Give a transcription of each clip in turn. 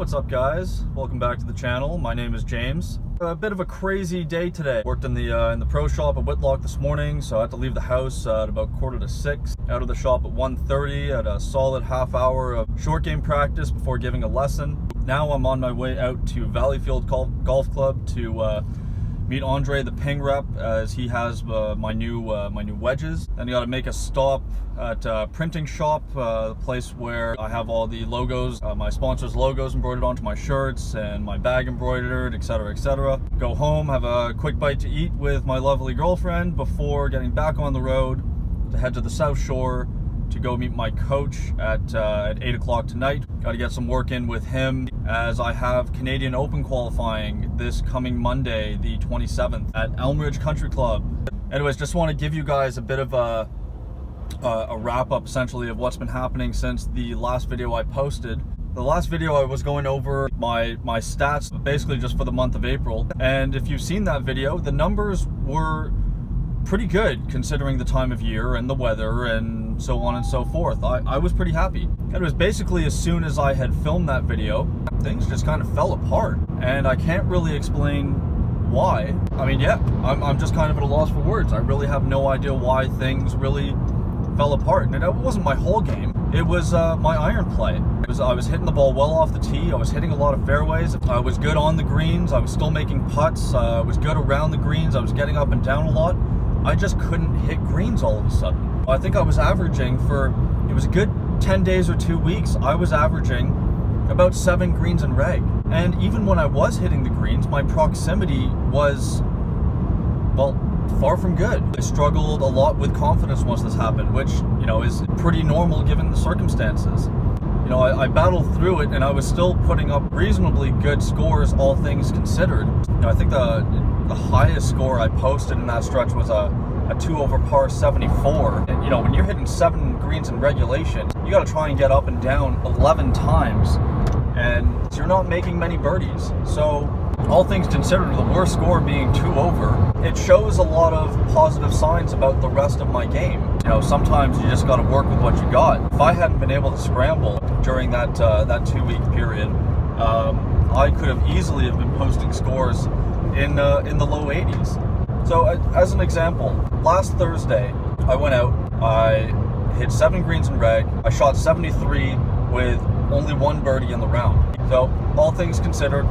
What's up, guys? Welcome back to the channel. My name is James. A bit of a crazy day today. Worked in the pro shop at Whitlock this morning, so I had to leave the house at about 5:45. Out of the shop at 1:30 at a solid half hour of short game practice before giving a lesson. Now I'm on my way out to Valleyfield Golf Club to meet Andre, the ping rep, as he has my new wedges. Then you got to make a stop at Printing Shop, the place where I have all the logos, my sponsors' logos embroidered onto my shirts and my bag embroidered, etc., etc. Go home, have a quick bite to eat with my lovely girlfriend before getting back on the road to head to the South Shore to go meet my coach at 8 o'clock tonight. Got to get some work in with him as I have Canadian Open qualifying this coming Monday, the 27th, at Elm Ridge Country Club. Anyways, just want to give you guys a bit of a wrap up essentially of what's been happening since the last video I posted. The last video I was going over my stats basically just for the month of April, and if you've seen that video, the numbers were pretty good considering the time of year and the weather and so on and so forth. I was pretty happy. And it was basically as soon as I had filmed that video, things just kind of fell apart, and I can't really explain why. I mean, yeah, I'm just kind of at a loss for words. I really have no idea why things really fell apart. And it wasn't my whole game, it was my iron play. I was hitting the ball well off the tee, I was hitting a lot of fairways, I was good on the greens, I was still making putts, I was good around the greens, I was getting up and down a lot. I just couldn't hit greens all of a sudden. I think I was averaging it was a good 10 days or 2 weeks, I was averaging about 7 greens in reg. And even when I was hitting the greens, my proximity was, well, far from good. I struggled a lot with confidence once this happened, which, you know, is pretty normal given the circumstances. You know, I battled through it and I was still putting up reasonably good scores, all things considered. You know, I think the highest score I posted in that stretch was a 2 over par 74. And, you know, when you're hitting 7 greens in regulation, you got to try and get up and down 11 times, and you're not making many birdies. So all things considered, the worst score being 2 over, it shows a lot of positive signs about the rest of my game. You know, sometimes you just got to work with what you got. If I hadn't been able to scramble during that 2-week period, I could have easily have been posting scores in the low 80s. So as an example, last Thursday I went out, I hit 7 greens in reg, I shot 73 with only 1 birdie in the round. So all things considered,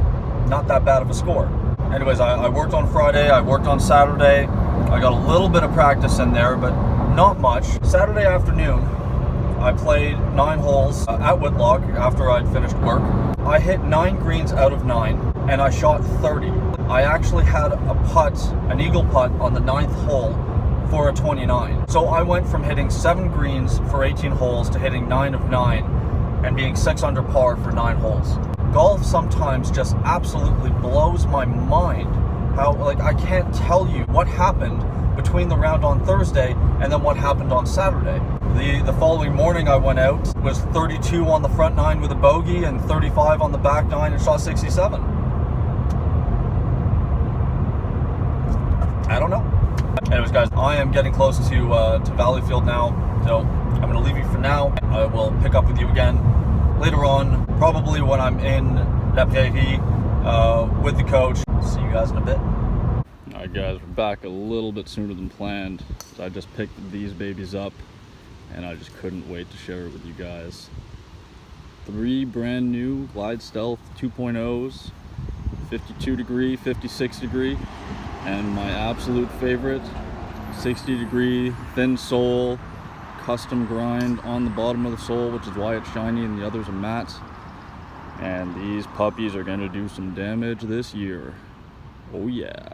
not that bad of a score. Anyways, I worked on Friday, I worked on Saturday, I got a little bit of practice in there, but not much. Saturday afternoon, I played 9 holes at Whitlock after I'd finished work. I hit 9 greens out of 9, and I shot 30. I actually had an eagle putt on the 9th hole for a 29. So I went from hitting 7 greens for 18 holes to hitting 9 of 9 and being 6 under par for 9 holes. Golf sometimes just absolutely blows my mind how, like, I can't tell you what happened between the round on Thursday and then what happened on Saturday. The following morning I went out, was 32 on the front 9 with a bogey and 35 on the back 9 and shot 67. I don't know. Anyways, guys, I am getting close to Valleyfield now, so I'm going to leave you for now. I will pick up with you again later on, probably when I'm in La Prairie with the coach. See you guys in a bit. Alright guys, we're back a little bit sooner than planned. So I just picked these babies up and I just couldn't wait to share it with you guys. 3 brand new Glide Stealth 2.0s, 52 degree, 56 degree, and my absolute favorite 60 degree thin sole custom grind on the bottom of the sole, which is why it's shiny and the others are matte. And these puppies are going to do some damage this year. Oh yeah.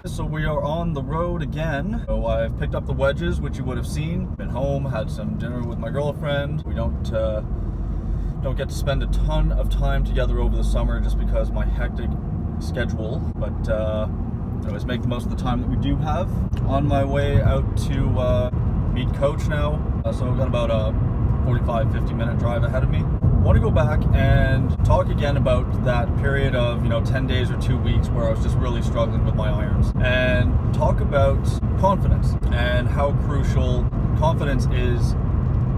So we are on the road again. So I've picked up the wedges, which you would have seen. Been home, had some dinner with my girlfriend. We don't get to spend a ton of time together over the summer just because my hectic schedule. But anyways, make the most of the time that we do have. On my way out to meet coach now. So I've got about a 45-50 minute drive ahead of me. I want to go back and talk again about that period of, 10 days or 2 weeks where I was just really struggling with my irons, and talk about confidence and how crucial confidence is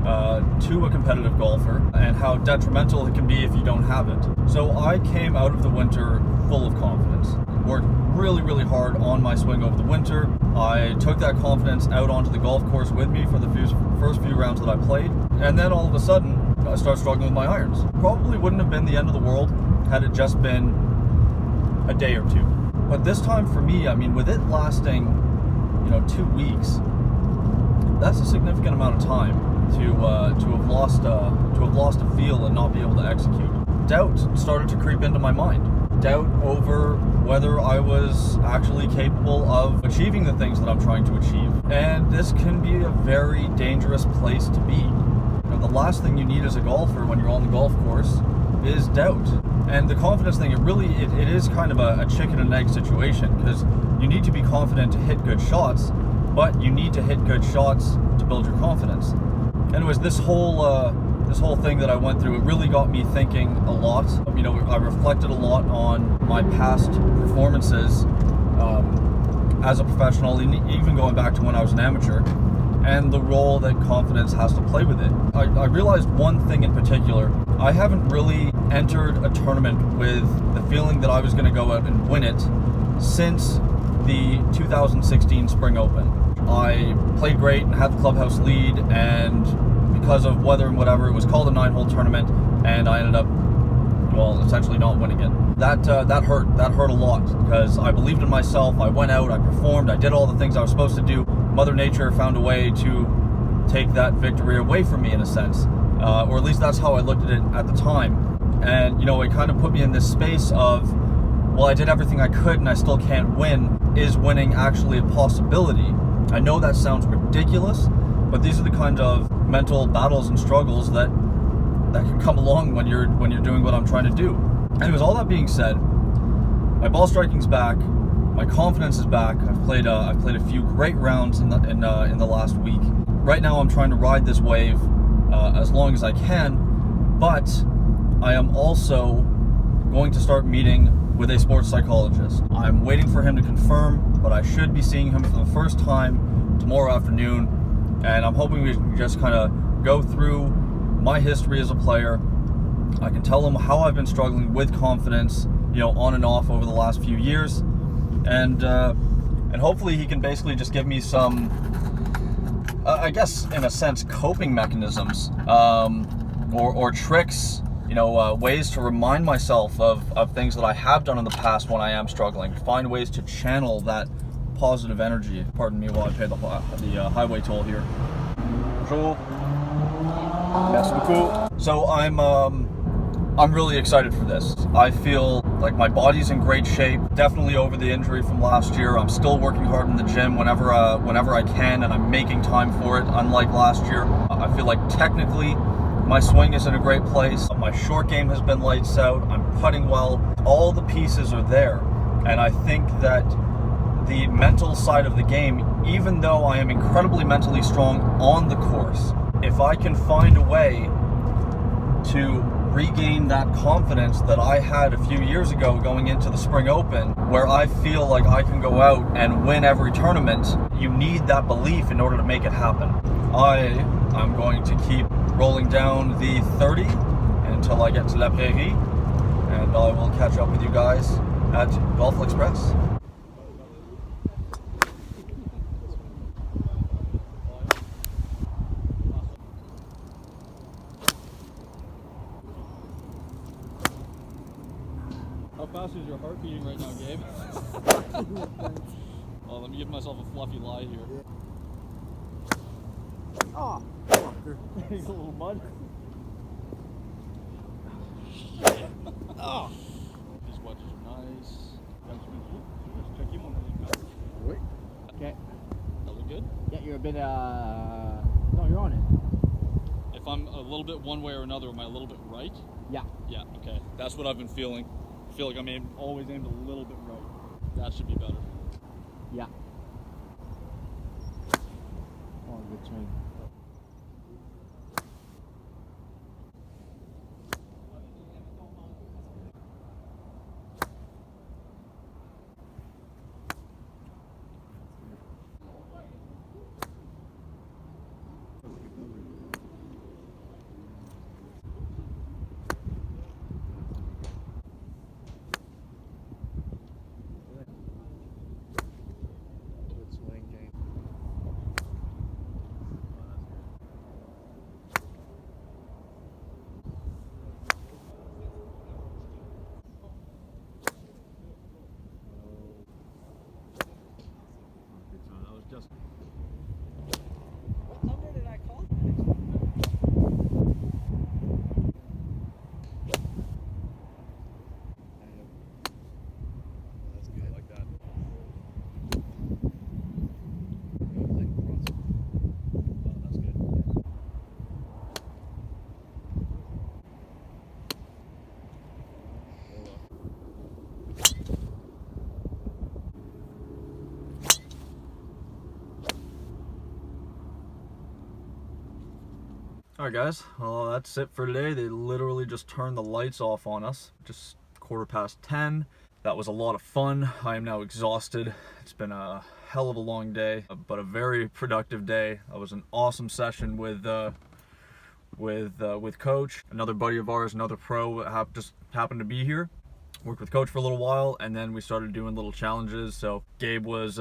to a competitive golfer and how detrimental it can be if you don't have it. So I came out of the winter full of confidence. Worked really, really hard on my swing over the winter. I took that confidence out onto the golf course with me for the first few rounds that I played. And then all of a sudden, I started struggling with my irons. Probably wouldn't have been the end of the world had it just been a day or two. But this time for me, I mean, with it lasting, 2 weeks, that's a significant amount of time to have lost a feel and not be able to execute. Doubt started to creep into my mind. Doubt over whether I was actually capable of achieving the things that I'm trying to achieve. And this can be a very dangerous place to be. The last thing you need as a golfer when you're on the golf course is doubt. And the confidence thing, it is kind of a chicken and egg situation, because you need to be confident to hit good shots, but you need to hit good shots to build your confidence. Anyways, this whole thing that I went through, it really got me thinking a lot. I reflected a lot on my past performances as a professional, even going back to when I was an amateur, and the role that confidence has to play with it. I realized one thing in particular. I haven't really entered a tournament with the feeling that I was going to go out and win it since the 2016 Spring Open. I played great and had the clubhouse lead, and because of weather and whatever, it was called a 9-hole tournament, and I ended up, essentially not winning it. That hurt. That hurt a lot, because I believed in myself. I went out, I performed, I did all the things I was supposed to do. Mother Nature found a way to take that victory away from me, in a sense, or at least that's how I looked at it at the time. And it kind of put me in this space of, well, I did everything I could and I still can't win. Is winning actually a possibility? I know that sounds ridiculous, but these are the kind of mental battles and struggles that can come along when you're doing what I'm trying to do. Anyways, all that being said, my ball striking's back, my confidence is back. I've played a few great rounds in the last week. Right now, I'm trying to ride this wave as long as I can, but I am also going to start meeting with a sports psychologist. I'm waiting for him to confirm, but I should be seeing him for the first time tomorrow afternoon, and I'm hoping we can just kind of go through my history as a player. I can tell him how I've been struggling with confidence, on and off over the last few years, and hopefully he can basically just give me some, I guess in a sense, coping mechanisms, or tricks, ways to remind myself of things that I have done in the past when I am struggling. Find ways to channel that positive energy. Pardon me while I pay the highway toll here. Bonjour. Merci beaucoup. So I'm really excited for this. I feel like my body's in great shape, definitely over the injury from last year. I'm still working hard in the gym whenever I can, and I'm making time for it, unlike last year. I feel like technically my swing is in a great place. My short game has been lights out. I'm putting well. All the pieces are there. And I think that the mental side of the game, even though I am incredibly mentally strong on the course, if I can find a way to regain that confidence that I had a few years ago going into the Spring Open, where I feel like I can go out and win every tournament, you need that belief in order to make it happen. I'm going to keep rolling down the 30 until I get to La Prairie, and I will catch up with you guys at Golf Express. How fast is your heart beating right now, Gabe? Well, let me give myself a fluffy lie here. Oh, He's a little mud. Oh. These wedges are nice. okay. That look good? Yeah, you're a bit, no, you're on it. If I'm a little bit one way or another, am I a little bit right? Yeah. Yeah, okay. That's what I've been feeling. I feel like I'm always aimed a little bit right. That should be better. Yeah. Oh, good swing. just. What number did I call? That's good. I like that. Oh, that's good. Alright guys, well that's it for today. They literally just turned the lights off on us. Just 10:15. That was a lot of fun. I am now exhausted. It's been a hell of a long day, but a very productive day. It was an awesome session with Coach. Another buddy of ours, another pro, just happened to be here. Worked with Coach for a little while, and then we started doing little challenges. So Gabe was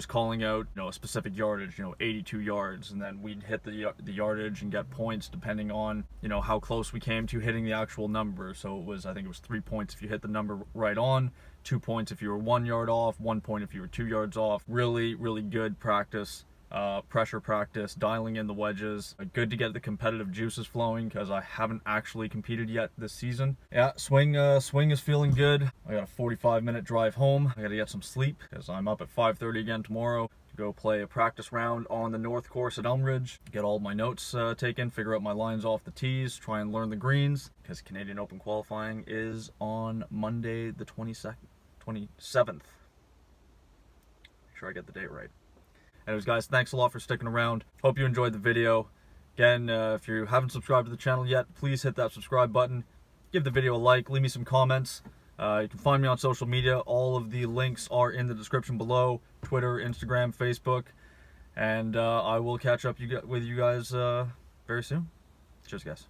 calling out, a specific yardage, 82 yards, and then we'd hit the yardage and get points depending on, how close we came to hitting the actual number. So I think it was 3 points if you hit the number right on, 2 points if you were 1 yard off, 1 point if you were 2 yards off. Really, really good practice. Pressure practice, dialing in the wedges. Good to get the competitive juices flowing because I haven't actually competed yet this season. Yeah, swing is feeling good. I got a 45-minute drive home. I gotta get some sleep because I'm up at 5:30 again tomorrow to go play a practice round on the North Course at Elmridge. Get all my notes taken, figure out my lines off the tees, try and learn the greens because Canadian Open qualifying is on Monday the 27th. Make sure I get the date right. Anyways guys, thanks a lot for sticking around. Hope you enjoyed the video. Again, if you haven't subscribed to the channel yet, please hit that subscribe button. Give the video a like, leave me some comments. You can find me on social media. All of the links are in the description below. Twitter, Instagram, Facebook. And I will catch up with you guys very soon. Cheers guys.